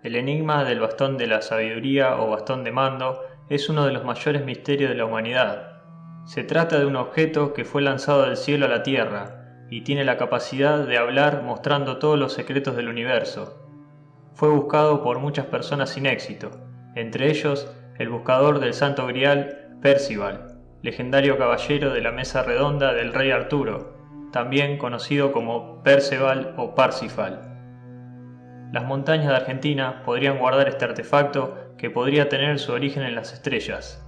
El enigma del bastón de la sabiduría o bastón de mando es uno de los mayores misterios de la humanidad. Se trata de un objeto que fue lanzado del cielo a la tierra y tiene la capacidad de hablar mostrando todos los secretos del universo. Fue buscado por muchas personas sin éxito, entre ellos el buscador del Santo Grial, Percival, legendario caballero de la mesa redonda del rey Arturo, también conocido como Perceval o Parsifal. Las montañas de Argentina podrían guardar este artefacto que podría tener su origen en las estrellas.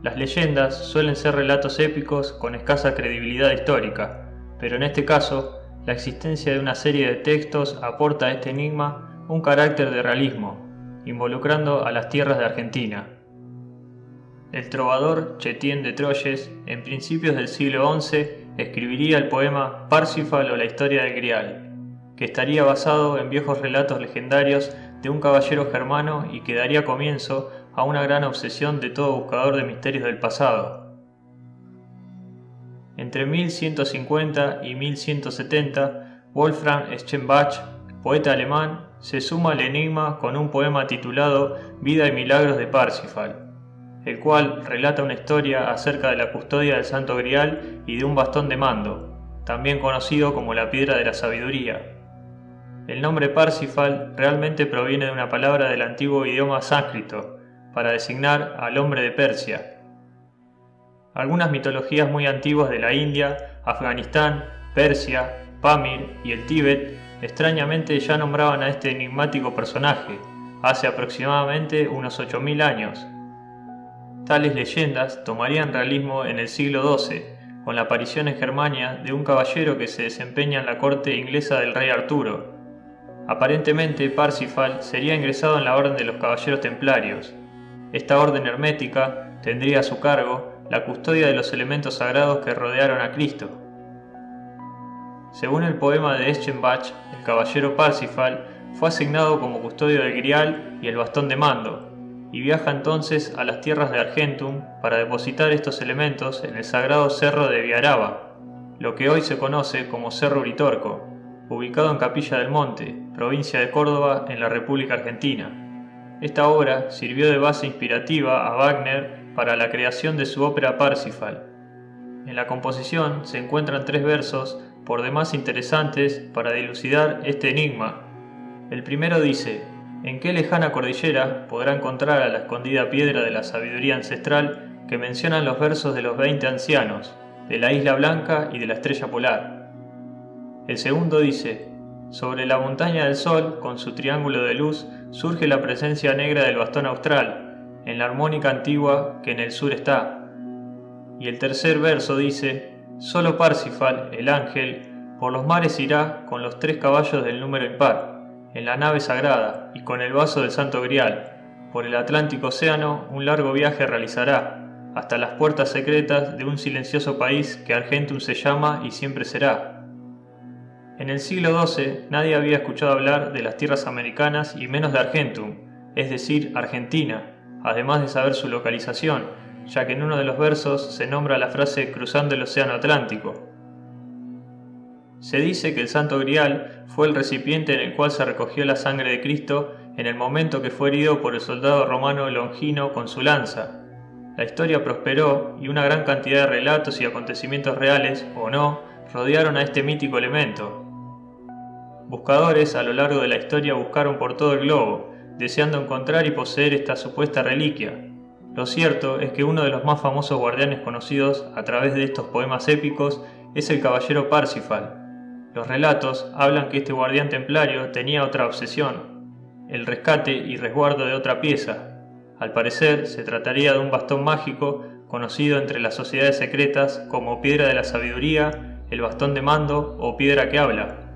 Las leyendas suelen ser relatos épicos con escasa credibilidad histórica, pero en este caso, la existencia de una serie de textos aporta a este enigma un carácter de realismo, involucrando a las tierras de Argentina. El trovador Chetien de Troyes, en principios del siglo XI, escribiría el poema Parsifal o la historia del Grial, que estaría basado en viejos relatos legendarios de un caballero germano y que daría comienzo a una gran obsesión de todo buscador de misterios del pasado. Entre 1150 y 1170, Wolfram Eschenbach, poeta alemán, se suma al enigma con un poema titulado Vida y Milagros de Parsifal, el cual relata una historia acerca de la custodia del Santo Grial y de un bastón de mando, también conocido como la Piedra de la Sabiduría. El nombre Parsifal realmente proviene de una palabra del antiguo idioma sánscrito, para designar al hombre de Persia. Algunas mitologías muy antiguas de la India, Afganistán, Persia, Pamir y el Tíbet extrañamente ya nombraban a este enigmático personaje, hace aproximadamente unos 8000 años. Tales leyendas tomarían realismo en el siglo XII, con la aparición en Germania de un caballero que se desempeña en la corte inglesa del rey Arturo. Aparentemente Parsifal sería ingresado en la Orden de los Caballeros Templarios. Esta orden hermética tendría a su cargo la custodia de los elementos sagrados que rodearon a Cristo. Según el poema de Eschenbach, el caballero Parsifal fue asignado como custodio del Grial y el bastón de mando, y viaja entonces a las tierras de Argentum para depositar estos elementos en el sagrado cerro de Viaraba, lo que hoy se conoce como Cerro Uritorco, ubicado en Capilla del Monte, provincia de Córdoba, en la República Argentina. Esta obra sirvió de base inspirativa a Wagner para la creación de su ópera Parsifal. En la composición se encuentran 3 versos por demás interesantes para dilucidar este enigma. El primero dice: ¿en qué lejana cordillera podrá encontrar a la escondida piedra de la sabiduría ancestral que mencionan los versos de los 20 ancianos, de la Isla Blanca y de la Estrella Polar? El segundo dice: sobre la montaña del sol, con su triángulo de luz, surge la presencia negra del bastón austral, en la armónica antigua que en el sur está. Y el tercer verso dice: solo Parsifal, el ángel, por los mares irá con los 3 caballos del número impar, en la nave sagrada y con el vaso del Santo Grial. Por el Atlántico Océano un largo viaje realizará, hasta las puertas secretas de un silencioso país que Argentum se llama y siempre será. En el siglo XII nadie había escuchado hablar de las tierras americanas y menos de Argentum, es decir, Argentina, además de saber su localización, ya que en uno de los versos se nombra la frase cruzando el océano Atlántico. Se dice que el Santo Grial fue el recipiente en el cual se recogió la sangre de Cristo en el momento que fue herido por el soldado romano Longino con su lanza. La historia prosperó y una gran cantidad de relatos y acontecimientos reales, o no, rodearon a este mítico elemento. Buscadores a lo largo de la historia buscaron por todo el globo, deseando encontrar y poseer esta supuesta reliquia. Lo cierto es que uno de los más famosos guardianes conocidos a través de estos poemas épicos es el caballero Parsifal. Los relatos hablan que este guardián templario tenía otra obsesión: el rescate y resguardo de otra pieza. Al parecer se trataría de un bastón mágico conocido entre las sociedades secretas como Piedra de la Sabiduría, el bastón de mando o piedra que habla.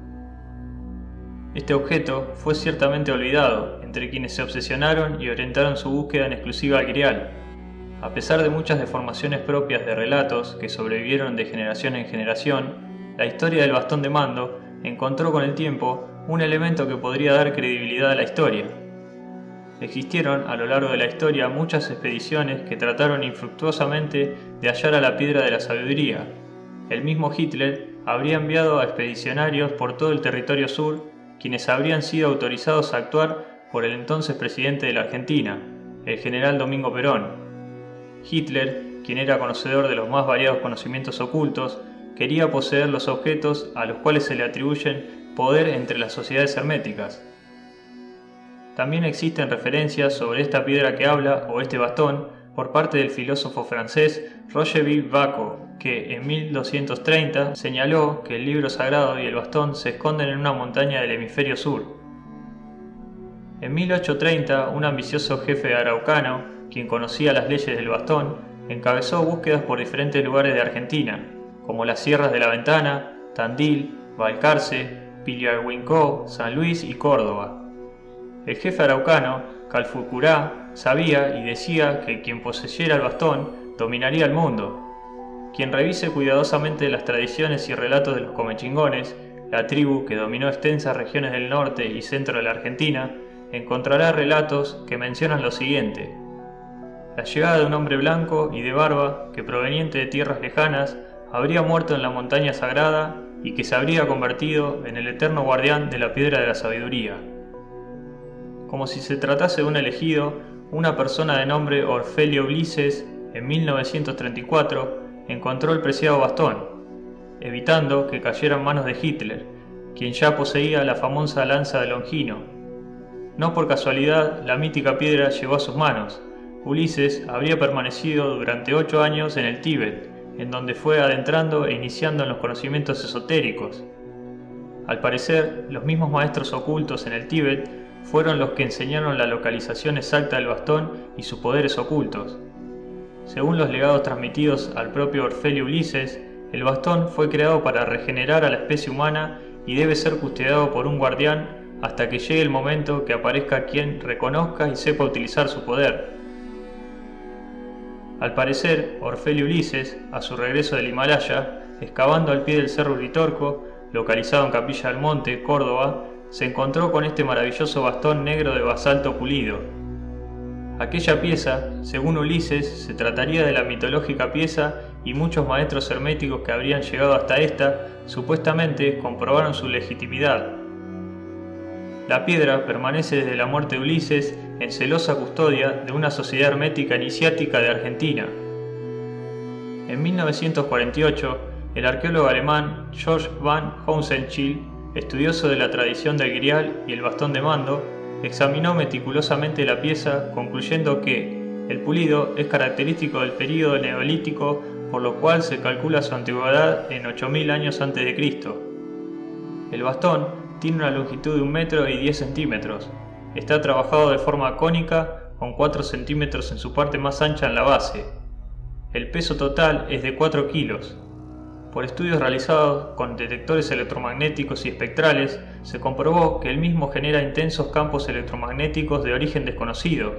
Este objeto fue ciertamente olvidado entre quienes se obsesionaron y orientaron su búsqueda en exclusiva al Grial. A pesar de muchas deformaciones propias de relatos que sobrevivieron de generación en generación, la historia del bastón de mando encontró con el tiempo un elemento que podría dar credibilidad a la historia. Existieron a lo largo de la historia muchas expediciones que trataron infructuosamente de hallar a la Piedra de la Sabiduría. El mismo Hitler habría enviado a expedicionarios por todo el territorio sur quienes habrían sido autorizados a actuar por el entonces presidente de la Argentina, el general Domingo Perón. Hitler, quien era conocedor de los más variados conocimientos ocultos, quería poseer los objetos a los cuales se le atribuyen poder entre las sociedades herméticas. También existen referencias sobre esta piedra que habla o este bastón por parte del filósofo francés Roger Bacon, que en 1230 señaló que el libro sagrado y el bastón se esconden en una montaña del hemisferio sur. En 1830, un ambicioso jefe araucano, quien conocía las leyes del bastón, encabezó búsquedas por diferentes lugares de Argentina, como las sierras de la Ventana, Tandil, Balcarce, Pillarhuincó, San Luis y Córdoba. El jefe araucano, Calfucurá, sabía y decía que quien poseyera el bastón dominaría el mundo. Quien revise cuidadosamente las tradiciones y relatos de los comechingones, la tribu que dominó extensas regiones del norte y centro de la Argentina, encontrará relatos que mencionan lo siguiente: la llegada de un hombre blanco y de barba que, proveniente de tierras lejanas, habría muerto en la montaña sagrada y que se habría convertido en el eterno guardián de la piedra de la sabiduría. Como si se tratase de un elegido, una persona de nombre Orfelio Ulises, en 1934, encontró el preciado bastón, evitando que cayera en manos de Hitler, quien ya poseía la famosa lanza de Longino. No por casualidad, la mítica piedra llegó a sus manos. Ulises habría permanecido durante 8 años en el Tíbet, en donde fue adentrando e iniciando en los conocimientos esotéricos. Al parecer, los mismos maestros ocultos en el Tíbet fueron los que enseñaron la localización exacta del bastón y sus poderes ocultos. Según los legados transmitidos al propio Orfelio Ulises, el bastón fue creado para regenerar a la especie humana y debe ser custodiado por un guardián hasta que llegue el momento que aparezca quien reconozca y sepa utilizar su poder. Al parecer, Orfelio Ulises, a su regreso del Himalaya, excavando al pie del cerro Uritorco, localizado en Capilla del Monte, Córdoba, se encontró con este maravilloso bastón negro de basalto pulido. Aquella pieza, según Ulises, se trataría de la mitológica pieza y muchos maestros herméticos que habrían llegado hasta esta, supuestamente comprobaron su legitimidad. La piedra permanece desde la muerte de Ulises en celosa custodia de una sociedad hermética iniciática de Argentina. En 1948, el arqueólogo alemán Georg van Hounschild, estudioso de la tradición del grial y el bastón de mando, examinó meticulosamente la pieza, concluyendo que el pulido es característico del período neolítico, por lo cual se calcula su antigüedad en 8000 años antes de Cristo. El bastón tiene una longitud de 1 metro y 10 centímetros. Está trabajado de forma cónica, con 4 centímetros en su parte más ancha en la base. El peso total es de 4 kilos. Por estudios realizados con detectores electromagnéticos y espectrales, se comprobó que el mismo genera intensos campos electromagnéticos de origen desconocido.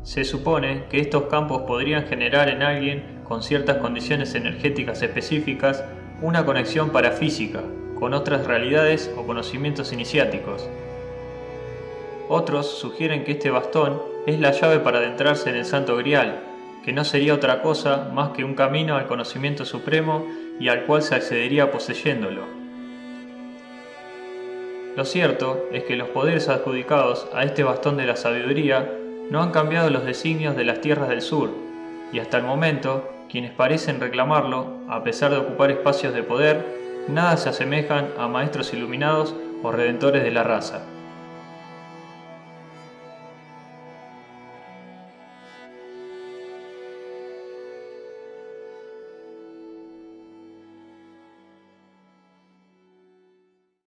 Se supone que estos campos podrían generar en alguien con ciertas condiciones energéticas específicas una conexión parafísica con otras realidades o conocimientos iniciáticos. Otros sugieren que este bastón es la llave para adentrarse en el Santo Grial, que no sería otra cosa más que un camino al conocimiento supremo y al cual se accedería poseyéndolo. Lo cierto es que los poderes adjudicados a este bastón de la sabiduría no han cambiado los designios de las tierras del sur, y hasta el momento, quienes parecen reclamarlo, a pesar de ocupar espacios de poder, nada se asemejan a maestros iluminados o redentores de la raza.